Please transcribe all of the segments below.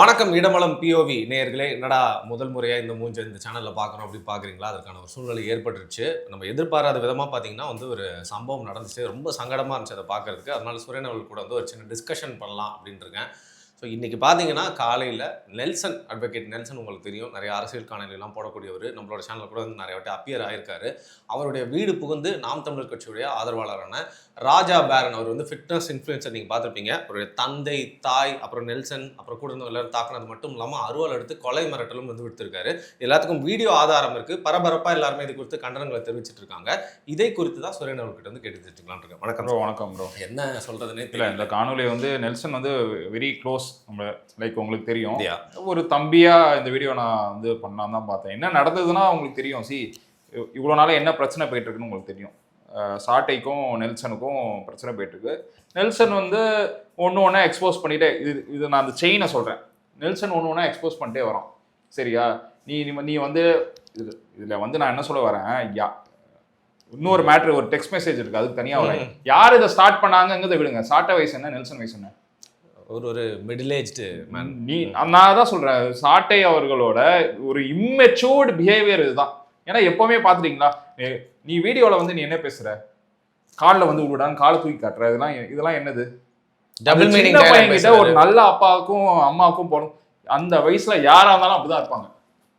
வணக்கம் இடமலம் பிஓவி நேயர்களே. என்னடா முதல் முறையா இந்த இந்த சேனல்ல பார்க்குறோம் அப்படின்னு பார்க்குறீங்களா? அதற்கான ஒரு சூழ்நிலை ஏற்பட்டுருச்சு. நம்ம எதிர்பாராத விதமா பார்த்தீங்கன்னா ஒரு சம்பவம் நடந்துச்சு. ரொம்ப சங்கடமா இருந்துச்சு அத பார்க்கறதுக்கு. அதனால சுரேன் அவர்கள் கூட ஒரு சின்ன டிஸ்கஷன் பண்ணலாம் அப்படின்னு இருக்கேன். ஸோ இன்னைக்கு பார்த்தீங்கன்னா காலையில நெல்சன் அட்வொகேட் நெல்சன் உங்களுக்கு தெரியும். நிறைய அரசியல் காணொளிலாம் போடக்கூடியவர். நம்மளோட சேனல்ல கூட நிறைய வாட்டி அப்பியர் ஆயிருக்காரு. அவருடைய வீடு புகுந்து நாம் தமிழர் கட்சியுடைய ஆதரவாளரான ராஜா பேரன் அவர் ஃபிட்னஸ் இன்ஃப்ளூயன்சர் நீங்கள் பார்த்துருப்பீங்க. அவருடைய தந்தை, தாய், அப்புறம் நெல்சன், அப்புறம் கூட இருந்தவங்க எல்லாரும் தாக்குனது மட்டும் இல்லாமல் அருவாள் எடுத்து கொலை மிரட்டலும் விடுத்திருக்காரு. எல்லாத்துக்கும் வீடியோ ஆதாரம் இருக்கு. பரபரப்பாக எல்லாருமே இது குறித்து கண்டனங்களை தெரிவிச்சிட்டு இருக்காங்க. இதை குறித்து தான் சுரேன் அவர்கிட்ட கேட்டு தெரிஞ்சுக்கலாம்னு இருக்கேன். வணக்கம் ப்ரோ. வணக்கம் ப்ரோ. என்ன சொல்றதுன்னே தெரியல. இந்த காணொலி நெல்சன் வெரி க்ளோஸ். நம்ம லைக் உங்களுக்கு தெரியும், ஒரு தம்பியா இந்த வீடியோ நான் பண்ணலாம் தான் பார்த்தேன். என்ன நடந்ததுன்னா உங்களுக்கு தெரியும். இவ்வளோ நாளாக என்ன பிரச்சனை போயிட்டு இருக்குன்னு உங்களுக்கு தெரியும். சாட்டைக்கும் நெல்சனுக்கும் பிரச்சனை போயிட்டு இருக்கு. நெல்சன் ஒன்று ஒன்றா எக்ஸ்போஸ் பண்ணிட்டே இது நான் அந்த செயினை சொல்கிறேன். நெல்சன் ஒன்று ஒன்றா எக்ஸ்போஸ் பண்ணிட்டே வரோம். சரியா? நீ இதில் நான் என்ன சொல்ல வரேன், இன்னொரு மேட்ரு, ஒரு டெக்ஸ்ட் மெசேஜ் இருக்கு, அதுக்கு தனியாக வரேன். யார் இதை ஸ்டார்ட் பண்ணாங்கிறத விடுங்க. சாட்டை வயசு என்ன, நெல்சன் வயசு என்ன? ஒரு மிடில் ஏஜ்டு மேன். நான் தான் சொல்றேன், சாட்டை அவர்களோட ஒரு இம்மெச்சூர்டு பிஹேவியர் இதுதான். ஏன்னா எப்பவுமே பாத்துட்டீங்களா, நீ வீடியோல நீ என்ன பேசுற, காலில் விடுடான்னு காலை தூக்கி காட்டுற, இதெல்லாம் என்னது? Double meaning. பையன்கிட்ட ஒரு நல்ல அப்பாவுக்கும் அம்மாவுக்கும் போடும். அந்த வயசுல யாரா இருந்தாலும் அப்படிதான் இருப்பாங்க.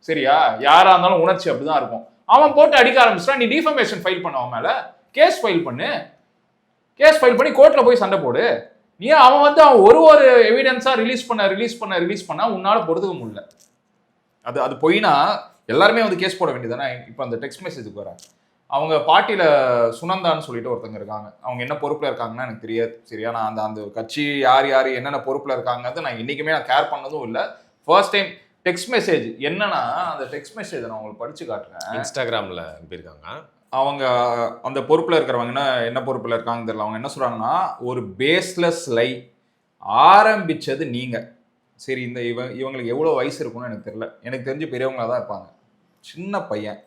சரியா? யாரா இருந்தாலும் உணர்ச்சி அப்படிதான் இருக்கும். அவன் போட்டு அடிக்க ஆரம்பிச்சிட்டா, நீ டிஃபமேஷன் ஃபைல் பண்ண, அவன் மேல கேஸ் ஃபைல் பண்ணு. கேஸ் ஃபைல் பண்ணி கோர்ட்ல போய் சண்டை போடு. நீ அவன் ஒரு எவிடன்ஸா ரிலீஸ் பண்ண உன்னால பொறுத்துக்க முடியல. அது போயினா எல்லாருமே கேஸ் போட வேண்டியதானே. இப்போ அந்த டெக்ஸ்ட் மெசேஜுக்கு வர அவங்க பாட்டியில சுனந்தான்னு சொல்லிட்டு ஒருத்தங்க இருக்காங்க. அவங்க என்ன பொறுப்புல இருக்காங்கன்னா எனக்கு தெரியாது. சரியா? நான் அந்த கட்சி யார் என்னென்ன பொறுப்புல இருக்காங்கிறது நான் என்னைக்குமே கேர் பண்ணதும் இல்லை. ஃபர்ஸ்ட் டைம் டெக்ஸ்ட் மெசேஜ் என்னன்னா, அந்த டெக்ஸ்ட் மெசேஜ் நான் உங்களுக்கு படிச்சு காட்டுறேன். இன்ஸ்டாகிராம்ல அனுப்பியிருக்காங்க. அவங்க அந்த பொறுப்பில் இருக்கிறவங்க என்ன பொறுப்பில் இருக்காங்க தெரியல. அவங்க என்ன சொல்கிறாங்கன்னா, ஒரு பேஸ்லெஸ் லை ஆரம்பித்தது நீங்கள். சரி, இவங்களுக்கு எவ்வளோ வயசு இருக்குன்னு எனக்கு தெரியல. எனக்கு தெரிஞ்சு பெரியவங்களாக தான் இருப்பாங்க. சின்ன பையன்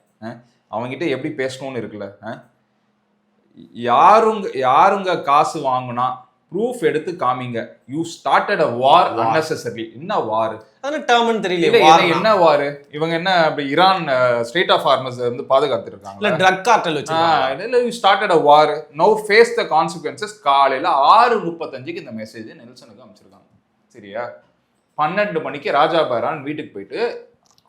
அவங்ககிட்ட எப்படி பேசணும்னு இருக்குல்ல. யாருங்க காசு வாங்கினா ப்ரூஃப் எடுத்து காமிங்க. You started a war unnecessarily. என்ன வார்? டேர்ம்னு தெரியல. என்ன வார்? இவங்க என்ன அப்படி ஈரான் ஸ்டேட் ஆஃப் ஹார்மஸ் பாதுகாத்து இருக்காங்க. இல்ல ட்ரக் கார்ட்டல் வச்சிருக்காங்க. யூ ஸ்டார்டட் அ வார். நவ ஃபேஸ் த கான்சிக்வென்சஸ். காலையில 6:35க்கு இந்த மெசேஜ் நெல்சனுக்கு அமைச்சிருக்காங்க. சரியா? 12 மணிக்கு ராஜா பேரான் வீட்டுக்கு போயிட்டு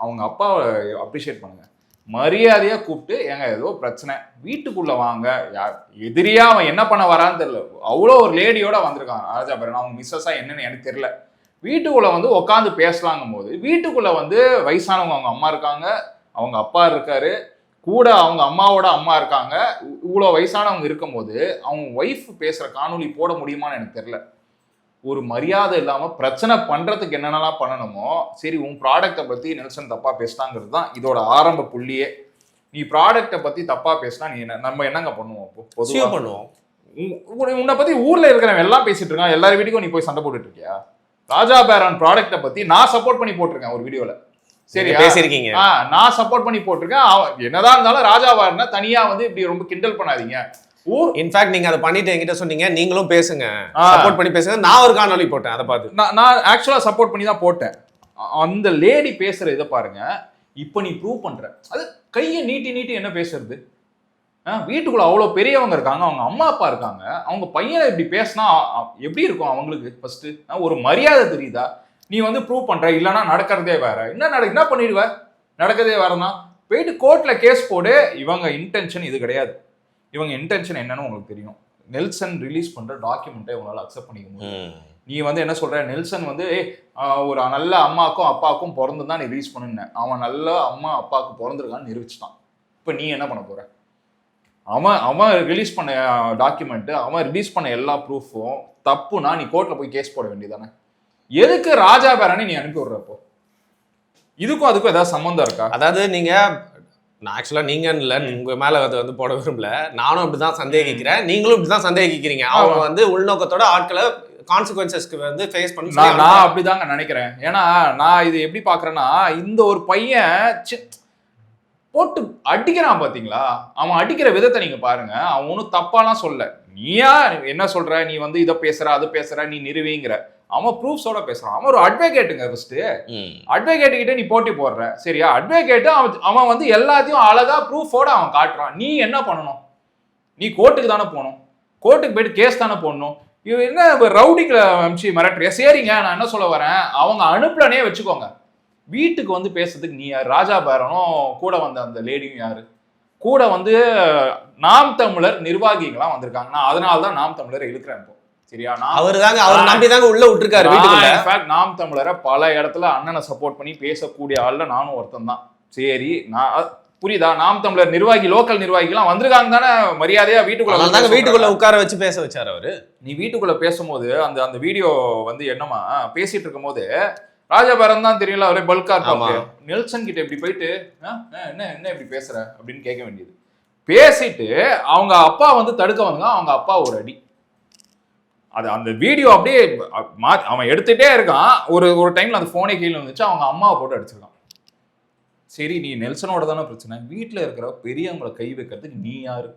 அவங்க அப்பாவை அப்ரிஷியேட் பண்ணுங்க, மரியாதையா கூப்பிட்டு, ஏங்க ஏதோ பிரச்சனை வீட்டுக்குள்ள வாங்க. எதிரியா அவன் என்ன பண்ண வரான்னு தெரியல. அவ்வளோ ஒரு லேடியோட வந்திருக்காங்க ராஜா பேரன். அவங்க மிஸ்ஸஸா என்னன்னு எனக்கு தெரியல. வீட்டுக்குள்ள உட்காந்து பேசலாங்கும் போது வீட்டுக்குள்ள வயசானவங்க, அவங்க அம்மா இருக்காங்க, அவங்க அப்பா இருக்காரு, கூட அவங்க அம்மாவோட அம்மா இருக்காங்க. இவ்வளோ வயசானவங்க இருக்கும் போது அவங்க ஒய்ஃப் பேசுற காணொலி போட முடியுமான்னு எனக்கு தெரியல. ஒரு மரியாதை இல்லாம பிரச்சனை பண்றதுக்கு என்னென்னலாம் பண்ணணுமோ, சரி உன் ப்ராடக்டை பத்தி நெல்சன் தப்பா பேசினாங்கிறது தான் இதோட ஆரம்ப புள்ளியே. நீ ப்ராடக்டை பத்தி தப்பா பேசினா நீ நம்ம என்னங்க பண்ணுவோம்? பொதுவாக பண்ணுவோம். உன்னை பத்தி ஊர்ல இருக்கிறவன் எல்லாம் பேசிட்டு இருக்கான். எல்லாரும் வீட்டுக்கும் நீ போய் சண்டை போட்டுட்டு இருக்கியா? ராஜா பேரான் ப்ராடக்டை பத்தி நான் சப்போர்ட் பண்ணி போட்டிருக்கேன் ஒரு வீடியோல. சரி, பேசிருக்கீங்க. நான் சப்போர்ட் பண்ணி போட்டிருக்கேன். என்னதான் இருந்தாலும் ராஜா பேரனை தனியா இப்படி ரொம்ப கிண்டல் பண்ணாதீங்க. இன்ஃபேக்ட் நீங்க அதை பண்ணிட்டு என்கிட்ட சொன்னீங்க, நீங்களும் பேசுங்க, சப்போர்ட் பண்ணி பேசுங்க. நான் ஒரு காணொலி போட்டேன், அதை பார்த்து நான் ஆக்சுவலா சப்போர்ட் பண்ணி தான் போட்டேன். அந்த லேடி பேசுற இதை பாருங்க. இப்போ நீ ப்ரூவ் பண்ற, அது கையை நீட்டி என்ன பேசுறது? வீட்டுக்குள்ள அவ்வளோ பெரியவங்க இருக்காங்க, அவங்க அம்மா அப்பா இருக்காங்க, அவங்க பையனை இப்படி பேசினா எப்படி இருக்கும் அவங்களுக்கு? ஃபர்ஸ்ட் ஒரு மரியாதை தெரியுதா? நீ ப்ரூவ் பண்ற, இல்லைன்னா நடக்கிறதே வேற. என்ன பண்ணிடுவ? நடக்கிறதே வேறனா போயிட்டு கோர்ட்ல கேஸ் போடு. இவங்க இன்டென்ஷன் இது கிடையாது. இவங்க இன்டென்ஷன் என்னன்னு உங்களுக்கு தெரியும். நெல்சன் ரிலீஸ் பண்ற டாக்குமெண்ட்டை உங்களால் அக்செப்ட் பண்ணிக்க முடியும். நீ என்ன சொல்ற, நெல்சன் ஒரு நல்ல அம்மாக்கும் அப்பாவுக்கும் பிறந்து தான் நீ ரிலீஸ் பண்ணுன. அவன் நல்ல அம்மா அப்பாவுக்கு பிறந்திருக்கான்னு நிரூபிச்சிட்டான். இப்போ நீ என்ன பண்ண போற? அவன் ரிலீஸ் பண்ண டாக்குமெண்ட், அவன் ரிலீஸ் பண்ண எல்லா ப்ரூஃபும் தப்புனா நீ கோர்ட்ல போய் கேஸ் போட வேண்டியதானே? எதுக்கு ராஜா பேரானே நீ அனுப்பி விடுறப்போ? இதுக்கும் அதுக்கும் ஏதாவது சம்மந்தம் இருக்கா? அதாவது நீங்க, நான் ஆக்சுவலாக நீங்கள் இல்லை, உங்கள் மேலே அதை போட விரும்பல. நானும் அப்படி தான் சந்தேகிக்கிறேன், நீங்களும் இப்படி தான் சந்தேகிக்கிறீங்க. அவங்க உள்நோக்கத்தோட ஆட்களை கான்சிக்வன்சஸ்க்கு ஃபேஸ் பண்ணி நான் அப்படிதாங்க நினைக்கிறேன். ஏன்னா நான் இது எப்படி பார்க்குறேன்னா, இந்த ஒரு பையன் போட்டு அடிக்கிறான் பார்த்தீங்களா? அவன் அடிக்கிற விதத்தை நீங்கள் பாருங்க. அவன் ஒன்றும் தப்பாலாம் சொல்ல. நீயா என்ன சொல்ற, நீ இதை பேசுற அது பேசுற, நீ நிறுவிங்கிற. அவன் ப்ரூஃப்ஸோட பேசுறான். அவன் ஒரு அட்வொகேட்டுங்க. ஃபர்ஸ்ட் அட்வொகேட் கிட்ட நீ போட்டி போடுற, சரியா? அட்வொகேட் அவன் வந்து எல்லாத்தையும் அழகா ப்ரூஃபோட அவன் காட்டுறான். நீ என்ன பண்ணணும்? நீ கோர்ட்டுக்கு தானே போகணும். கோர்ட்டுக்கு போயிட்டு கேஸ் தானே போடணும். இவன் என்ன ரவுடிங்களை அனுப்பிச்சு மிரட்டுறியா? சரிங்க, நான் என்ன சொல்ல வரேன், அவங்க அனுப்பலனே வச்சுக்கோங்க, வீட்டுக்கு வந்து பேசுறதுக்கு நீ யார்? ராஜா பேரனும் கூட வந்த அந்த லேடியும் யாரு? கூட வந்து நாம் தமிழர் நிர்வாகிகளாம் வந்திருக்காங்க. நான் அதனாலதான் நாம் தமிழரை இழுக்கிறேன் இப்போ, சரியா? அவர் நம்பிதாங்க உள்ள விட்டுருக்காரு வீட்டுக்குள்ள. இன்ஃபேக்ட் நாம் தமிழரை பல இடத்துல அண்ணனை சப்போர்ட் பண்ணி பேசக்கூடிய ஆள்ல நானும் ஒருத்தன் தான். சரி, நான் புரியுதா? நாம் தமிழர் நிர்வாகி, லோக்கல் நிர்வாகிகளாம் வந்திருக்காங்க தானே, மரியாதையா வீட்டுக்குள்ள உட்கார வச்சு பேச வச்சாரு அவரு. நீ வீட்டுக்குள்ள பேசும்போது அந்த அந்த வீடியோ வந்து என்னமா பேசிட்டு இருக்கும் போது ராஜா பேரன் தான் தெரியல, அவரே பல்கா இருப்பாங்க. நெல்சன் கிட்ட இப்படி போயிட்டு என்ன என்ன இப்படி பேசுற அப்படின்னு கேட்க வேண்டியது. பேசிட்டு அவங்க அப்பா வந்து தடுக்க வந்தாங்க, அவங்க அப்பா ஒரு அடி. அது அந்த வீடியோ அப்படியே அவன் எடுத்துட்டே இருக்கான். ஒரு டைம்ல அந்த போனே கீழே வந்துச்சு, அவங்க அம்மாவை போட்டு அடிச்சிருக்கான். சரி, நீ நெல்சனோட தானே பிரச்சனை, வீட்டில் இருக்கிற பெரியவங்களை கை வைக்கிறதுக்கு நீ யாரு?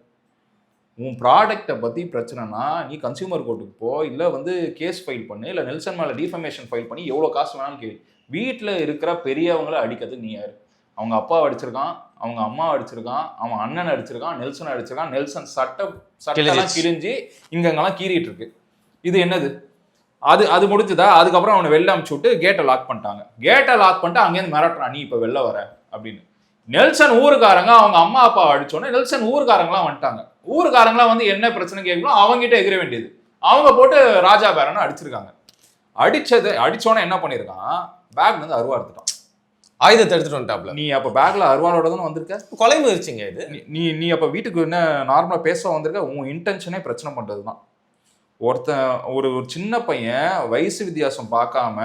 உன் ப்ராடக்டை பற்றி பிரச்சனைனா நீ கன்சியூமர் கோர்ட்டுக்கு போ, இல்லை வந்து கேஸ் ஃபைல் பண்ணு, இல்லை நெல்சன் மேலே டிஃபமேஷன் ஃபைல் பண்ணி எவ்வளோ காசு வேணாலும் கேள்வி. வீட்டில் இருக்கிற பெரியவங்களை அடிக்கிறதுக்கு நீ யாரு? அவங்க அப்பா அடிச்சிருக்கான், அவங்க அம்மா அடிச்சிருக்கான், அவன் அண்ணன் அடிச்சிருக்கான், நெல்சன் அடிச்சிருக்கான். நெல்சன் சட்டெல்லாம் கிழிஞ்சு இங்கெங்கெல்லாம் கீறிட்டு இருக்கு. இது என்னது? அது முடிஞ்சுதா? அதுக்கப்புறம் அவனை வெளில அனுப்பிச்சு விட்டு கேட்டை லாக் பண்ணிட்டாங்க. கேட்டை லாக் பண்ணிட்டு அங்கேருந்து மிரட்டுறான், நீ இப்போ வெளில வர அப்படின்னு. நெல்சன் ஊருக்காரங்க அவங்க அம்மா அப்பா அடிச்சோன்னே நெல்சன் ஊருக்காரங்களாம் வந்துட்டாங்க. ஊருக்காரங்களாம் வந்து என்ன பிரச்சனை கேட்கணும், அவங்ககிட்ட எகிர வேண்டியது. அவங்க போட்டு ராஜா பேரனை அடிச்சிருக்காங்க. அடிச்சோன்னே என்ன பண்ணிருக்கான், பேக்ல இருந்து அருவா எடுத்துட்டான், ஆயுதத்தை எடுத்துட்டு வந்துட்டாப்ல. நீ அப்ப பேக்ல அருவாளோட தானே வந்திருக்க? கொலை முயற்சிங்க இது. நீ அப்ப வீட்டுக்கு என்ன நார்மலா பேச வந்திருக்க? உன் இன்டென்ஷனே பிரச்சனை பண்றதுதான். ஒருத்தன் ஒரு சின்ன பையன் வயசு வித்தியாசம் பார்க்காம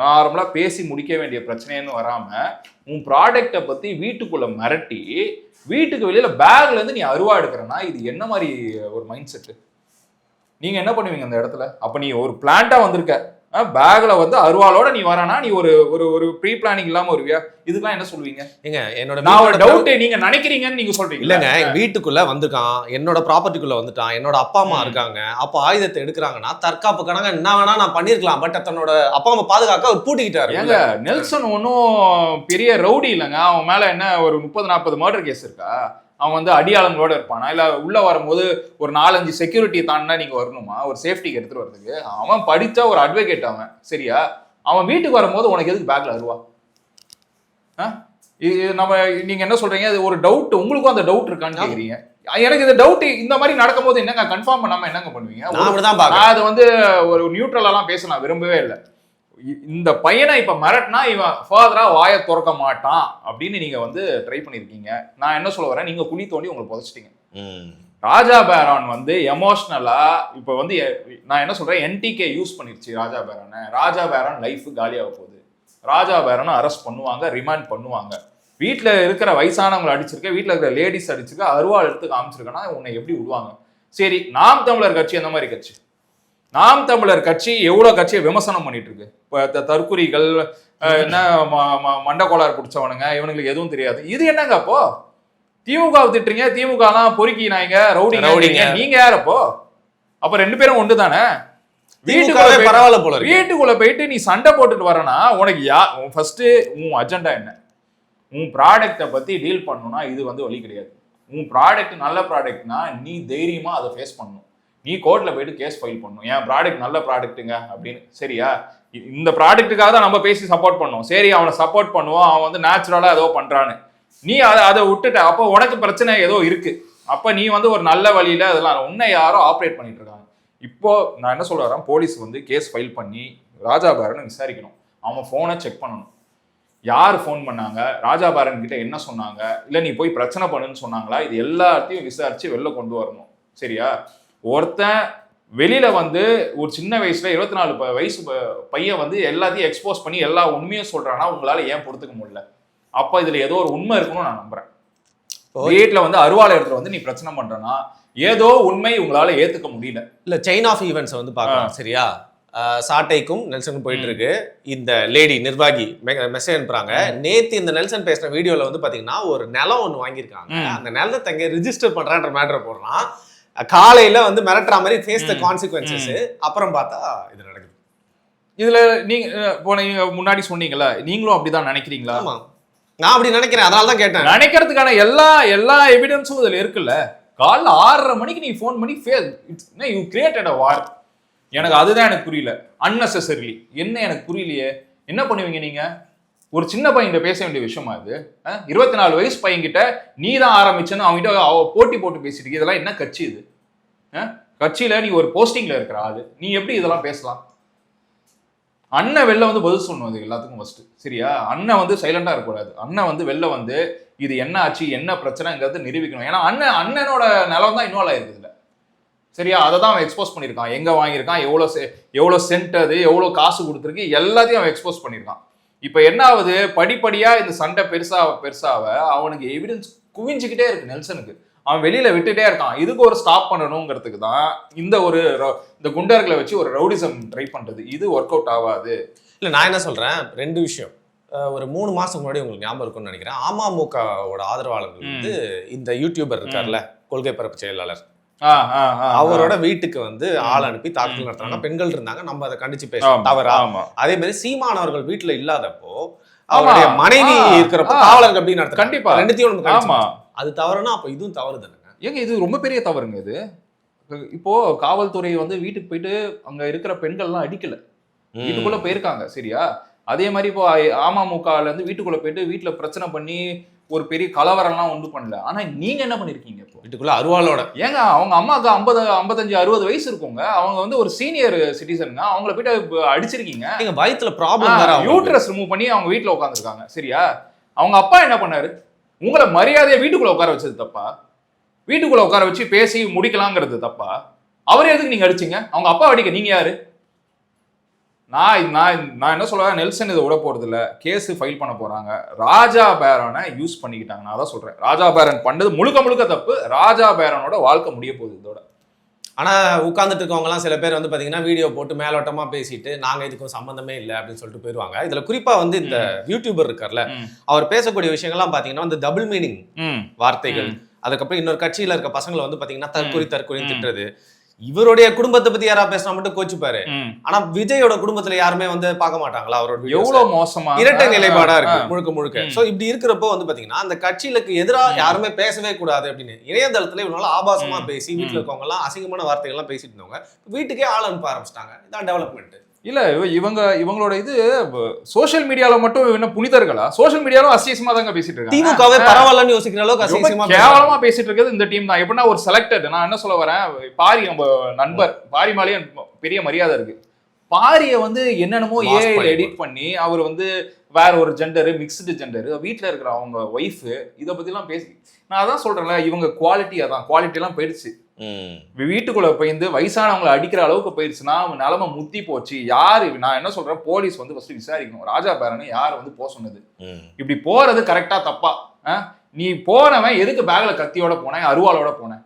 நார்மலா பேசி முடிக்க வேண்டிய பிரச்சனைன்னு வராம உன் ப்ராடக்டை பத்தி வீட்டுக்குள்ள மிரட்டி வீட்டுக்கு வெளியில பேக்ல இருந்து நீ அருவா எடுக்கிறனா, இது என்ன மாதிரி ஒரு மைண்ட் செட்டு? நீங்க என்ன பண்ணுவீங்க அந்த இடத்துல? அப்ப நீ ஒரு பிளான்ட்டா வந்திருக்க, பேக்ல வந்து அருவாளோட நீ வரானா, நீ ஒரு ஒரு ப்ரீ பிளானிங் இல்லாம வருவியா? இதுக்கெல்லாம் என்ன சொல்லுவீங்க? ஏங்க என்னோட டவுட் நீங்க நினைக்கிறீங்கன்னு நீங்க சொல்றீங்க. இல்லங்க, வீட்டுக்குள்ள வந்துட்டான், என்னோட ப்ராப்பர்ட்டிக்குள்ள வந்துட்டான், என்னோட அப்பா அம்மா இருக்காங்க, அப்ப ஆயுதத்தை எடுக்கிறாங்கன்னா தற்காப்பு கணங்க என்ன வேணா நான் பண்ணிருக்கலாம். பட் தன்னோட அப்பா அம்மா பாதுகாக்க அவர் பூட்டிக்கிட்டாரு. ஏங்க நெல்சன் ஒன்னும் பெரிய ரவுடி இல்லைங்க. அவன் மேல என்ன ஒரு 30-40 மர்டர் கேஸ் இருக்கா? அவன் வந்து அடியாளங்களோட இருப்பானா? இல்ல உள்ள வரும்போது ஒரு 4-5 செக்யூரிட்டி தாண்டா நீங்க வரணுமா ஒரு சேஃப்டிக்கு எடுத்துட்டு வரதுக்கு? அவன் படிச்ச ஒரு அட்வொகேட் அவன், சரியா? அவன் வீட்டுக்கு வரும்போது உனக்கு எதுக்கு பேக்ல வருவா? நம்ம நீங்க என்ன சொல்றீங்க? அது ஒரு டவுட், உங்களுக்கும் அந்த டவுட் இருக்கான்னு கேக்குறீங்க. எனக்கு இந்த டவுட் இந்த மாதிரி நடக்கும் போது என்னங்க கன்ஃபார்ம் பண்ணாம என்னங்க பண்ணுவீங்க? நான் அது வந்து ஒரு நியூட்ரலாம் பேச நான் விரும்பவே இல்லை. இந்த பையனை இப்ப மிரட்டினா இவன் ஃபர்தரா வாயை திறக்க மாட்டான் அப்படின்னு நீங்க வந்து ட்ரை பண்ணிருக்கீங்க. நான் என்ன சொல்ல வரேன், நீங்க குழி தோண்டி உங்களை புதைச்சிட்டீங்க. ராஜா பேரான் வந்து எமோஷனலா இப்ப வந்து நான் என்ன சொல்றேன், என்டிகே யூஸ் பண்ணிருச்சு ராஜா பேரான. ராஜா பேரான் லைஃப் காலியாக போகுது. ராஜா பேரான அரெஸ்ட் பண்ணுவாங்க, ரிமாண்ட் பண்ணுவாங்க. வீட்டுல இருக்கிற வயசானவங்களை அடிச்சிருக்க, வீட்டுல இருக்கிற லேடிஸ் அடிச்சிருக்க, அருவாள் எடுத்து காமிச்சிருக்கேன்னா உன்னை எப்படி விடுவாங்க? சரி, நாம் தமிழர் கட்சி அந்த மாதிரி கட்சி. நாம் தமிழர் கட்சி எவ்வளவு கட்சியை விமர்சனம் பண்ணிட்டு இருக்கு. இப்போ தற்குறிகள், என்ன மண்டக்கோளாறு பிடிச்சவனுங்க, இவனுங்களுக்கு எதுவும் தெரியாது. இது என்னங்க அப்போ? திமுக திட்டுறீங்க, திமுக எல்லாம் பொறுக்கி நாய்ங்க, ரவுடிங்க. நீங்க யாரப்போ? அப்ப 2 பேரும் ஒன்று தானே. பரவாயில்ல போல. வீட்டுக்குள்ள போயிட்டு நீ சண்டை போட்டுட்டு வரனா, உனக்கு ஃபர்ஸ்ட் உன் அஜெண்டா என்ன? உன் ப்ராடக்டை பத்தி டீல் பண்ணணும்னா இது வந்து வழி கிடையாது. உன் ப்ராடக்ட் நல்ல ப்ராடக்ட்னா நீ தைரியமா அதை ஃபேஸ் பண்ணணும். நீ கோர்ட்ல போயிட்டு கேஸ் ஃபைல் பண்ணணும், என் ப்ராடக்ட் நல்ல ப்ராடக்ட்டுங்க அப்படின்னு. சரியா? இந்த ப்ராடக்ட்டுக்காக தான் நம்ம பேசி சப்போர்ட் பண்ணுவோம். சரி, அவனை சப்போர்ட் பண்ணுவோம், அவன் வந்து நேச்சுரலா ஏதோ பண்றான்னு. நீ அதை விட்டுட்ட, அப்போ உனக்கு பிரச்சனை ஏதோ இருக்கு. அப்ப நீ வந்து ஒரு நல்ல வழியில அதெல்லாம் உன்னை யாரோ ஆப்ரேட் பண்ணிட்டு இருக்காங்க. இப்போ நான் என்ன சொல்ல வரேன், போலீஸ் வந்து கேஸ் ஃபைல் பண்ணி ராஜா பேரனை விசாரிக்கணும். அவன் ஃபோனை செக் பண்ணணும். யார் ஃபோன் பண்ணாங்க, ராஜா பேரன் கிட்ட என்ன சொன்னாங்க, இல்லை நீ போய் பிரச்சனை பண்ணுன்னு சொன்னாங்களா, இது எல்லாத்தையும் விசாரிச்சு வெளில கொண்டு வரணும். சரியா? ஒருத்தன் வெளியில வந்து ஒரு சின்ன வயசுல 24 வயசு பையன் வந்து எல்லாத்தையும் எக்ஸ்போஸ் பண்ணி எல்லா உண்மையும் சொல்றான்னா உங்களால ஏன் பொறுத்துக்க முடியல? அப்ப இதுல ஏதோ ஒரு உண்மை இருக்குன்னு நான் நம்புறேன். வீட்டுல வந்து அருவாளை எடுத்துட்டு வந்து நீ பிரச்சனை பண்றனா ஏதோ உண்மை உங்களால ஏத்துக்க முடியல. இல்ல செயின் ஆஃப் ஈவெண்ட்ஸ் வந்து பார்க்கலாம். சரியா? சாட்டைக்கும் நெல்சனுக்கும் போயிட்டு இருக்கு. இந்த லேடி நிர்வாகி மெசேஜ் அனுப்புறாங்க. நேத்து இந்த நெல்சன் பேசுற வீடியோல வந்து பாத்தீங்கன்னா ஒரு நிலம் ஒண்ணு வாங்கியிருக்காங்க. அந்த நிலத்தை தங்க ரிஜிஸ்டர் பண்றான்ற மேட்டரை போடுறான். காலையில வந்து மிரட்டுற மாதிரி ஃபேஸ் த கான்சிக்வன்சஸ். அப்புறம் பார்த்தா இது நடக்குது. இதுல நீங்க இப்போ நீங்க முன்னாடி சொன்னீங்கல்ல, நீங்களும் அப்படிதான் நினைக்கிறீங்களா? ஆமா, நான் அப்படி நினைக்கிறேன், அதனால தான் கேட்டேன். நினைக்கிறதுக்கான எல்லா எவிடன்ஸும் இதுல இருக்குல்ல. காலைல 6:30 மணிக்கு நீ ஃபோன் பண்ணி யூ கிரியேட்டட் அ வார். எனக்கு அதுதான் எனக்கு புரியல. அன்னெசரிலி என்ன எனக்கு புரியலையே. என்ன பண்ணுவீங்க நீங்க? ஒரு சின்ன பையன்கிட்ட பேச வேண்டிய விஷயமா இது? 24 வயசு பையன்கிட்ட நீ தான் ஆரம்பிச்சேன்னு அவங்ககிட்ட போட்டி போட்டு பேசிட்டு இருக்கு. இதெல்லாம் என்ன கட்சி இது? கட்சியில நீ ஒரு போஸ்டிங்ல இருக்கிற ஆளு, நீ எப்படி இதெல்லாம் பேசலாம்? அண்ணன் வெளில வந்து பதில் சொல்லணும் அது எல்லாத்துக்கும் ஃபர்ஸ்ட். சரியா? அண்ணன் வந்து சைலண்டா இருக்கக்கூடாது. அண்ணன் வந்து வெளில வந்து இது என்ன ஆச்சு, என்ன பிரச்சனைங்கிறது நிரூபிக்கணும். ஏன்னா அண்ணனோட நிலம் தான் இன்வால்வ் ஆயிருக்குது இல்ல. சரியா? அதை தான் அவன் எக்ஸ்போஸ் பண்ணியிருக்கான். எங்க வாங்கியிருக்கான், எவ்வளோ சென்ட், அது எவ்வளோ காசு கொடுத்துருக்கு, எல்லாத்தையும் அவன் எக்ஸ்போஸ் பண்ணியிருக்கான். இப்போ என்ன ஆகுது, படிப்படியா இந்த சண்டை பெருசாக அவனுக்கு எவிடன்ஸ் குவிஞ்சுக்கிட்டே இருக்கு நெல்சனுக்கு. அவன் வெளியில விட்டுட்டே இருக்கான். இதுக்கு ஒரு ஸ்டாப் பண்ணணுங்கிறதுக்கு தான் இந்த குண்டர்களை வச்சு ஒரு ரவுடிசம் ட்ரை பண்றது. இது ஒர்க் அவுட் ஆகாது. இல்ல, நான் என்ன சொல்றேன், 2 விஷயம். ஒரு 3 மாசம் முன்னாடி உங்களுக்கு ஞாபகம் இருக்கும்னு நினைக்கிறேன், அமமுகவோட ஆதரவாளர்கள் வந்து இந்த யூடியூபர் இருக்கார்ல, கொள்கை பரப்பு செயலாளர், அவரோட வீட்டுக்கு வந்து ஆள் அனுப்பி தாக்குதல் நடத்துறாங்க. பெண்கள் இருந்தாங்க, நம்ம அதை கண்டிச்சு பேசணும், தவறா? அதே மாதிரி சீமானவர்கள் வீட்டுல இல்லாதப்போ அவருடைய மனைவி இருக்கிறப்ப காவலர்கள் அப்படி நடத்த, கண்டிப்பா ரெண்டுத்தையும் அது தவறுனா அப்ப இதுவும் தவறு தானே? ஏங்க இது ரொம்ப பெரிய தவறுங்க. இது இப்போ காவல்துறை வந்து வீட்டுக்கு போயிட்டு அங்க இருக்கிற பெண்கள்லாம் அடிக்கல, வீட்டுக்குள்ள போயிருக்காங்க. சரியா? அதே மாதிரி இப்போ அமமுகல இருந்து வீட்டுக்குள்ள போயிட்டு வீட்டுல பிரச்சனை பண்ணி ஒரு பெரிய கலவரம்லாம் உண்டு பண்ணல. ஆனா நீங்க என்ன பண்ணிருக்கீங்க? இப்போ வீட்டுக்குள்ள அருவாளோட. ஏங்க அவங்க அம்மாவுக்கு 50, 55, 60 வயசு இருக்குங்க. அவங்க வந்து ஒரு சீனியர் சிட்டிசனுங்க. அவங்கள போயிட்டு அடிச்சிருக்கீங்க. நீங்க வயித்துல ப்ராப்ளம் வேற, யூட்ரஸ் ரிமூவ் பண்ணி அவங்க வீட்டுல உட்காந்துருக்காங்க. சரியா? அவங்க அப்பா என்ன பண்ணாரு? உங்களை மரியாதையை வீட்டுக்குள்ள உட்கார வச்சது தப்பா? வீட்டுக்குள்ள உட்கார வச்சு பேசி முடிக்கலாங்கிறது தப்பா? அவர் எதுக்கு நீங்க அடிச்சீங்க? அவங்க அப்பா அடிக்க நீங்க யாரு? நான் என்ன சொல்றேன், நெல்சன் இதை விட போறது இல்ல, கேஸ் ஃபைல் பண்ண போறாங்க. ராஜா பேரனை யூஸ் பண்ணிக்கிட்டாங்க. நான் தான் சொல்றேன், ராஜா பேரன் பண்ணது முழுக்க தப்பு. ராஜா பேரனோட வாழ்க்கை முடிய போகுது இதோட. ஆனா உட்கார்ந்துட்டு இருக்கவங்க எல்லாம் சில பேர் வந்து பாத்தீங்கன்னா வீடியோ போட்டு மேலோட்டமா பேசிட்டு நாங்க இதுக்கும் சம்பந்தமே இல்லை அப்படின்னு சொல்லிட்டு போயிருவாங்க. இதுல குறிப்பா வந்து இந்த யூடியூபர் இருக்கார்ல, அவர் பேசக்கூடிய விஷயங்கள்லாம் பாத்தீங்கன்னா வந்து டபுள் மீனிங் வார்த்தைகள். அதுக்கப்புறம் இன்னொரு கட்சியில இருக்க பசங்களை வந்து பாத்தீங்கன்னா தற்கொலை திட்டுறது. இவருடைய குடும்பத்தை பத்தி யாரா பேசினா மட்டும் கோச்சுப்பாரு. ஆனா விஜயோட குடும்பத்துல யாருமே வந்து பார்க்க மாட்டாங்களா? அவரோட எவ்வளவு மோசமா இரட்டை நிலைப்பாடா இருக்கு முழுக்க. சோ இப்படி இருக்கிறப்போ வந்து பாத்தீங்கன்னா அந்த கட்சிகளுக்கு எதிராக யாருமே பேசவே கூடாது அப்படின்னு இணையதளத்துல இவனால ஆபாசமா பேசி வீட்டுல இருக்கவங்க எல்லாம் அசிங்கமான வார்த்தைகள் எல்லாம் பேசிட்டு இருந்தவங்க வீட்டுக்கே ஆள் அனுப்ப ஆரம்பிச்சிட்டாங்க. இதான் டெவலப்மெண்ட். இல்ல இவங்களோட இது சோசியல் மீடியால மட்டும் என்ன புனிதர்களா? சோசியல் மீடியாலும் அசியமா தாங்க பேசிட்டு இருக்காங்க. திமுகவே பரவாயில்லன்னு யோசிக்கிற அளவுக்கு அசியமா கேவலமா பேசிட்டு இருக்கிறது இந்த டீம் தான். எப்படின்னா ஒரு செலக்டட். நான் என்ன சொல்ல வரேன், பாரி நம்ம நண்பர் பாரி மேலேயே பெரிய மரியாதை இருக்கு. பாரிய வந்து என்னென்னமோ ஏஐல எடிட் பண்ணி அவர் வந்து வேற ஒரு ஜெண்டரு, மிக்ஸ்டு ஜெண்டரு, வீட்டுல இருக்கிற அவங்க ஒய்ஃப், இதை பத்தி எல்லாம் பேசி, நான் அதான் சொல்றேன்ல, இவங்க குவாலிட்டி எல்லாம் போயிடுச்சு. வீட்டுக்குள்ள போயிருந்து வயசானவங்களை அடிக்கிற அளவுக்கு போயிடுச்சுன்னா நிலைமை முத்தி போச்சு. யாரு, நான் என்ன சொல்றேன், போலீஸ் வந்து ஃபர்ஸ்ட் விசாரிக்கணும். ராஜா பேரனை யார் வந்து போக சொன்னது, இப்படி போறது கரெக்டா தப்பா? நீ போனவன் எதுக்கு பேக்ல கத்தியோட போனேன், அருவாளோட போனேன்?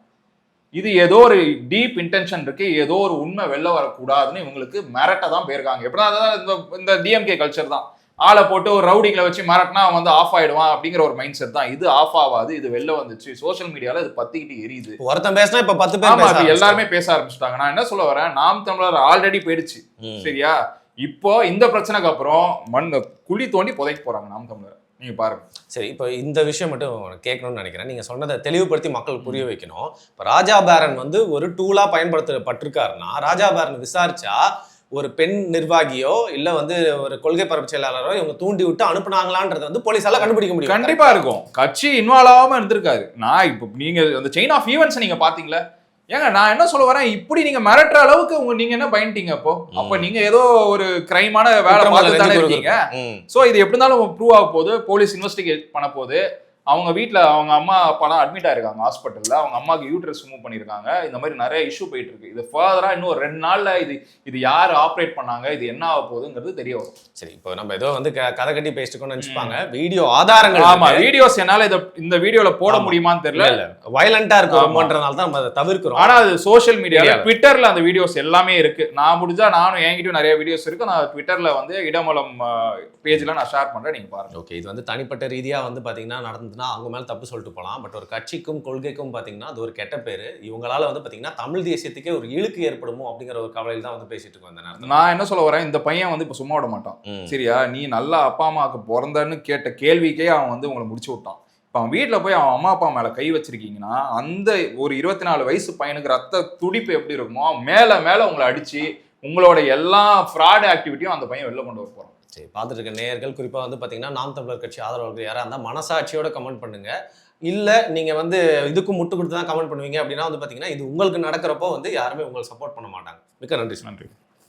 இது ஏதோ ஒரு டீப் இன்டென்ஷன் இருக்கு, ஏதோ ஒரு உண்மை வெளில வரக்கூடாதுன்னு இவங்களுக்கு மிரட்ட தான் போயிருக்காங்க. எப்படின்னா அதான் இந்த டிஎம்கே கல்ச்சர் தான். ஆளை போட்டு ஒரு ரவுடிகளை வச்சு மிரட்டினா அவன் வந்து ஆஃப் ஆயிடுவான் அப்படிங்கிற ஒரு மைண்ட் செட் தான். இது ஆஃப் ஆகாது, இது வெளில வந்துச்சு. சோசியல் மீடியால இது பத்திக்கிட்டு எரியுது. ஒருத்தன் பேசினா இப்ப 10 பேர் எல்லாருமே பேச ஆரம்பிச்சுட்டாங்க. நான் என்ன சொல்ல வரேன், நாம் தமிழர் ஆல்ரெடி போயிடுச்சு. சரியா? இப்போ இந்த பிரச்சனைக்கு அப்புறம் குழி தோண்டி புதைக்க போறாங்க நாம் தமிழர். நீங்க பாருங்க. சரி, இப்போ இந்த விஷயம் மட்டும் கேட்கணும்னு நினைக்கிறேன். நீங்க சொன்னதை தெளிவுபடுத்தி மக்கள் புரிய வைக்கணும். இப்போ ராஜா பேரன் வந்து ஒரு டூலா பயன்படுத்தப்பட்டிருக்காருன்னா, ராஜா பேரன் விசாரிச்சா ஒரு பெண் நிர்வாகியோ இல்ல வந்து ஒரு கொள்கை பரப்பு செயலாளரோ இவங்க தூண்டி விட்டு அனுப்புனாங்களான்றது வந்து போலீஸால கண்டுபிடிக்க முடியும். கண்டிப்பா இருக்கும். கட்சி இன்வால்வ் ஆகாம இருந்திருக்காரு. நான் இப்போ நீங்க அந்த செயின் ஆஃப் ஈவென்ட்ஸ் நீங்க பாத்தீங்களா? ஏங்க நான் என்ன சொல்ல வரேன், இப்படி நீங்க மிரட்டுற அளவுக்கு நீங்க என்ன பயன்ட்டீங்க? அப்ப நீங்க ஏதோ ஒரு கிரைமான வேலை பார்த்து தானே இருக்கீங்க. சோ இது எப்படி இருந்தாலும் ப்ரூவ் ஆக போகுது, போலீஸ் இன்வெஸ்டிகேட் பண்ண போகுது. அவங்க வீட்டுல அவங்க அம்மா அப்பாலாம் அட்மிட் ஆயிருக்காங்க ஹாஸ்பிட்டல்ல. அவங்க அம்மாவுக்கு யூட்ரஸ் ரிமூவ் பண்ணிருக்காங்க. இந்த மாதிரி நிறைய இஷ்யூ போயிட்டு இருக்கு. இது ஃபர்தரா இன்னும் 2 நாள்ல இது யாரு ஆப்ரேட் பண்ணாங்க, இது என்ன ஆக போகுதுங்கிறது தெரிய வரும். சரி, இப்போ நம்ம ஏதோ வந்து கதை கட்டி பேசிட்டு நினைச்சுப்பாங்க. வீடியோ ஆதாரங்கள், ஆமா, வீடியோஸ் என்னால இந்த வீடியோல போட முடியுமான்னு தெரியல. வயலண்டா இருக்கும்ன்றனால தான் நம்ம அதை தவிர்க்கிறோம். ஆனா அது சோஷியல் மீடியால ட்விட்டர்ல அந்த வீடியோஸ் எல்லாமே இருக்கு. நான் முடிஞ்சா நானும் என்கிட்டயும் நிறைய வீடியோஸ் இருக்கு. நான் ட்விட்டர்ல வந்து இடமலம் பேஜ்ல நான் ஷேர் பண்றேன், நீங்க பாருங்க. ஓகே, இது வந்து தனிப்பட்ட ரீதியா வந்து பாத்தீங்கன்னா இருந்ததுன்னா அவங்க மேலே தப்பு சொல்லிட்டு போகலாம். பட் ஒரு கட்சிக்கும் கொள்கைக்கும் பார்த்தீங்கன்னா அது ஒரு கெட்ட பேர். இவங்களால வந்து பார்த்தீங்கன்னா தமிழ் தேசியத்துக்கே ஒரு இழுக்கு ஏற்படுமோ அப்படிங்கிற ஒரு கவலையில் தான் வந்து பேசிட்டு இருக்கோம் இந்த நேரத்தில். நான் என்ன சொல்ல வரேன், இந்த பையன் வந்து இப்போ சும்மா விட மாட்டான். சரியா, நீ நல்லா அப்பா அம்மாவுக்கு பிறந்தன்னு கேட்ட கேள்விக்கே அவன் வந்து உங்களை முடிச்சு விட்டான். இப்போ அவன் வீட்டில் போய் அவன் அம்மா அப்பா மேலே கை வச்சிருக்கீங்கன்னா அந்த ஒரு 24 வயசு பையனுக்கு ரத்த துடிப்பு எப்படி இருக்குமோ மேலே மேலே உங்களை அடிச்சு உங்களோட எல்லா ஃப்ராட் ஆக்டிவிட்டியும் அந்த பையன் வெளில கொண்டு வர போகிறான். சரி, பார்த்துட்டு இருக்க நேயர்கள் குறிப்பாக வந்து பார்த்தீங்கன்னா நாம் தமிழர் கட்சி ஆதரவாளர்கள் யாராக இருந்தால் மனசாட்சியோட கமெண்ட் பண்ணுங்க. இல்லை நீங்கள் வந்து இதுக்கும் முட்டு கொடுத்து தான் கமெண்ட் பண்ணுவீங்க அப்படின்னா வந்து பார்த்தீங்கன்னா இது உங்களுக்கு நடக்கிறப்போ வந்து யாருமே உங்களுக்கு சப்போர்ட் பண்ண மாட்டாங்க. மிக்க நன்றி. நன்றி.